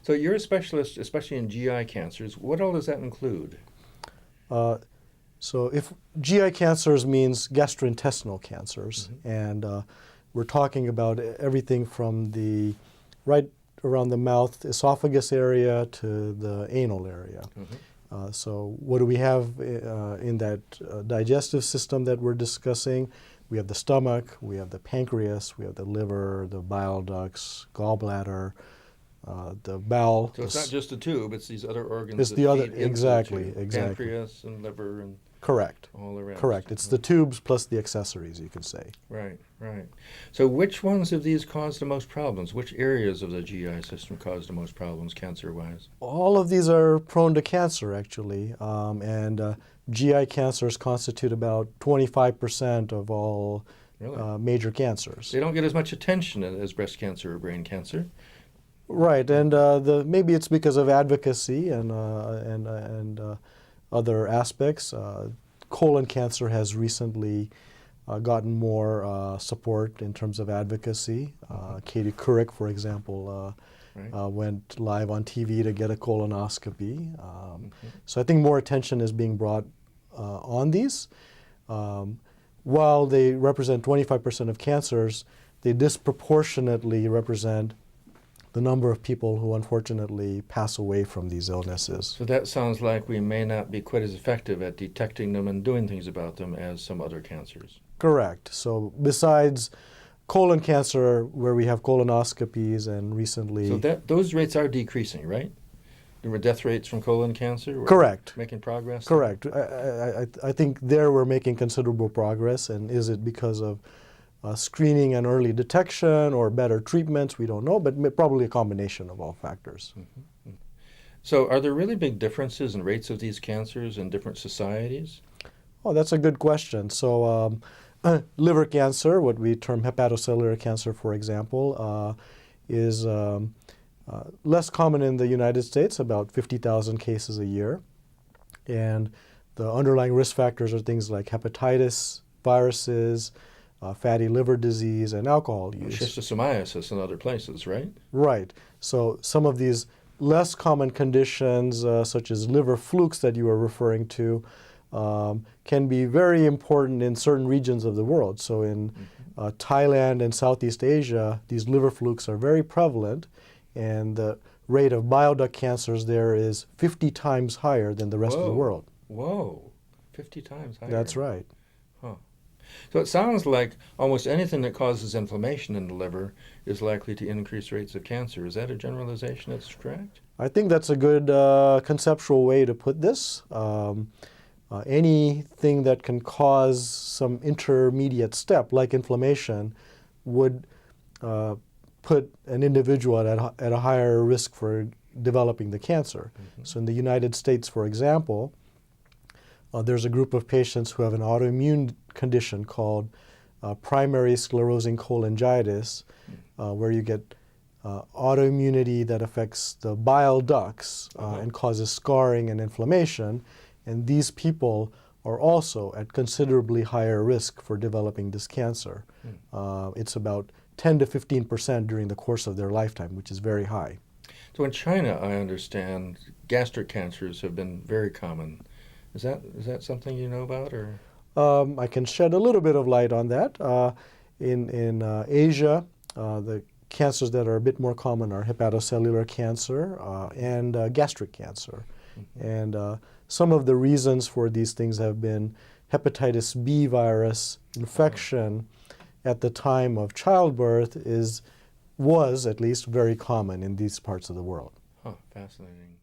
So you're a specialist, especially in GI cancers. What all does that include? So if GI cancers means gastrointestinal cancers, and we're talking about everything from the right around the mouth, esophagus area to the anal area. So what do we have in that digestive system that we're discussing? We have the stomach, we have the pancreas, we have the liver, the bile ducts, gallbladder, the bowel. So it's not just a tube; it's these other organs. It's that the other feed into exactly, the tube. exactly. Pancreas and liver and Correct. all around. Correct. It's the tubes plus the accessories, you could say. Right, right. So which ones of these cause the most problems? Which areas of the GI system cause the most problems cancer-wise? All of these are prone to cancer, actually, and GI cancers constitute about 25% of all Really? major cancers. They don't get as much attention as breast cancer or brain cancer. Right, and maybe it's because of advocacy and other aspects. Colon cancer has recently gotten more support in terms of advocacy. Katie Couric, for example, went live on TV to get a colonoscopy. So I think more attention is being brought on these. While they represent 25% of cancers, they disproportionately represent the number of people who unfortunately pass away from these illnesses. So that sounds like we may not be quite as effective at detecting them and doing things about them as some other cancers. Correct. So besides colon cancer, where we have colonoscopies and recently... So those rates are decreasing, right? There were death rates from colon cancer? We're Correct. Making progress? Correct. I think there we're making considerable progress, and is it because of screening and early detection or better treatments? We don't know, but probably a combination of all factors. So are there really big differences in rates of these cancers in different societies? Oh, that's a good question. So liver cancer, what we term hepatocellular cancer, for example, is less common in the United States, about 50,000 cases a year. And the underlying risk factors are things like hepatitis, viruses, fatty liver disease, and alcohol use. Schistosomiasis in other places, right? Right. So some of these less common conditions, such as liver flukes that you were referring to, can be very important in certain regions of the world. So in Thailand and Southeast Asia, these liver flukes are very prevalent, and the rate of bile duct cancers there is 50 times higher than the rest of the world. Whoa, 50 times higher. That's right. Huh. So it sounds like almost anything that causes inflammation in the liver is likely to increase rates of cancer. Is that a generalization that's correct? I think that's a good conceptual way to put this. Anything that can cause some intermediate step, like inflammation, would put an individual at a higher risk for developing the cancer. So in the United States, for example, there's a group of patients who have an autoimmune condition called primary sclerosing cholangitis, where you get autoimmunity that affects the bile ducts and causes scarring and inflammation. And these people are also at considerably higher risk for developing this cancer. It's about 10 to 15% during the course of their lifetime, which is very high. So in China, I understand gastric cancers have been very common. Is that something you know about, or? I can shed a little bit of light on that. In Asia, the cancers that are a bit more common are hepatocellular cancer and gastric cancer. And some of the reasons for these things have been hepatitis B virus infection at the time of childbirth was at least very common in these parts of the world. Huh, fascinating.